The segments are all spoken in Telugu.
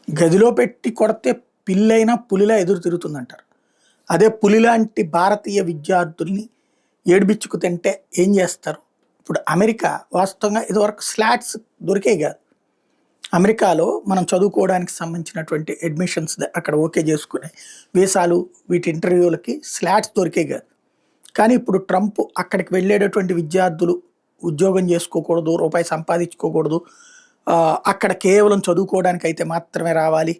గదిలో పెట్టి కొడితే పిల్లైనా పులిలా ఎదురు తిరుగుతుందంటారు. అదే పులిలాంటి భారతీయ విద్యార్థుల్ని ఏడిపించుకు తింటే ఏం చేస్తారు? ఇప్పుడు అమెరికా వాస్తవంగా ఇదివరకు స్లాట్స్ దొరికేవి కాదు. అమెరికాలో మనం చదువుకోవడానికి సంబంధించినటువంటి అడ్మిషన్స్ అక్కడ ఓకే చేసుకునే వీసాలు వీటి ఇంటర్వ్యూలకి స్లాట్స్ దొరికేవి కాదు. కానీ ఇప్పుడు ట్రంప్ అక్కడికి వెళ్ళేటటువంటి విద్యార్థులు ఉద్యోగం చేసుకోకూడదు, రూపాయి సంపాదించుకోకూడదు, అక్కడ కేవలం చదువుకోవడానికి అయితే మాత్రమే రావాలి,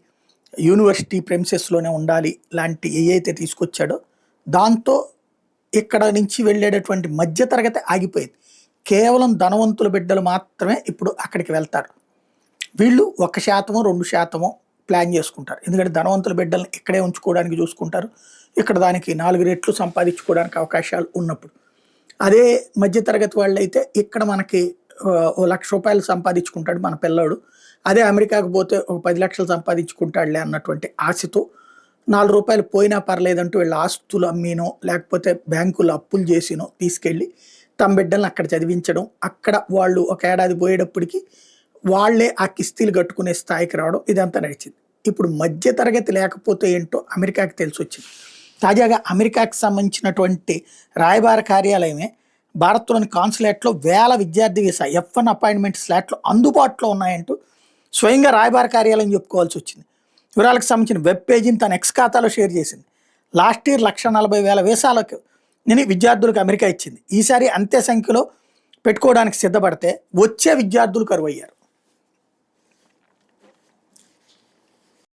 యూనివర్సిటీ ప్రెమిసెస్లోనే ఉండాలి లాంటి ఏవైతే తీసుకొచ్చాడో దాంతో ఇక్కడ నుంచి వెళ్ళేటటువంటి మధ్యతరగతి ఆగిపోయింది. కేవలం ధనవంతుల బిడ్డలు మాత్రమే ఇప్పుడు అక్కడికి వెళ్తారు. వీళ్ళు 1% 2% ప్లాన్ చేసుకుంటారు. ఎందుకంటే ధనవంతుల బిడ్డలను ఇక్కడే ఉంచుకోవడానికి చూసుకుంటారు. ఇక్కడ దానికి 4 రెట్లు సంపాదించుకోవడానికి అవకాశాలు ఉన్నప్పుడు. అదే మధ్యతరగతి వాళ్ళు అయితే ఇక్కడ మనకి ₹1,00,000 సంపాదించుకుంటాడు మన పిల్లోడు, అదే అమెరికాకు పోతే ఒక 10 లక్షలు సంపాదించుకుంటాడులే అన్నటువంటి ఆశతో ₹4 పోయినా పర్లేదంటూ వీళ్ళ ఆస్తులు అమ్మినో లేకపోతే బ్యాంకులు అప్పులు చేసినో తీసుకెళ్ళి తమ బిడ్డలను అక్కడ చదివించడం, అక్కడ వాళ్ళు ఒక ఏడాది పోయేటప్పటికి వాళ్లే ఆ కిస్తీలు కట్టుకునే స్థాయికి రావడం ఇదంతా నడిచింది. ఇప్పుడు మధ్యతరగతి లేకపోతే ఏంటో అమెరికాకి తెలిసి వచ్చింది. తాజాగా అమెరికాకి సంబంధించినటువంటి రాయబార కార్యాలయమే భారత్లోని కాన్సులేట్లో వేల విద్యార్థి వీసా F1 అపాయింట్మెంట్ స్లాట్లు అందుబాటులో ఉన్నాయంటూ స్వయంగా రాయబార కార్యాలయం చెప్పుకోవాల్సి వచ్చింది. వివరాలకు సంబంధించిన వెబ్ పేజీని తన ఎక్స్ ఖాతాలో షేర్ చేసింది. లాస్ట్ ఇయర్ 1,40,000 వీసాలకు విద్యార్థులకు అమెరికా ఇచ్చింది. ఈసారి అంతే సంఖ్యలో పెట్టుకోవడానికి సిద్ధపడితే వచ్చే విద్యార్థులు కరువయ్యారు.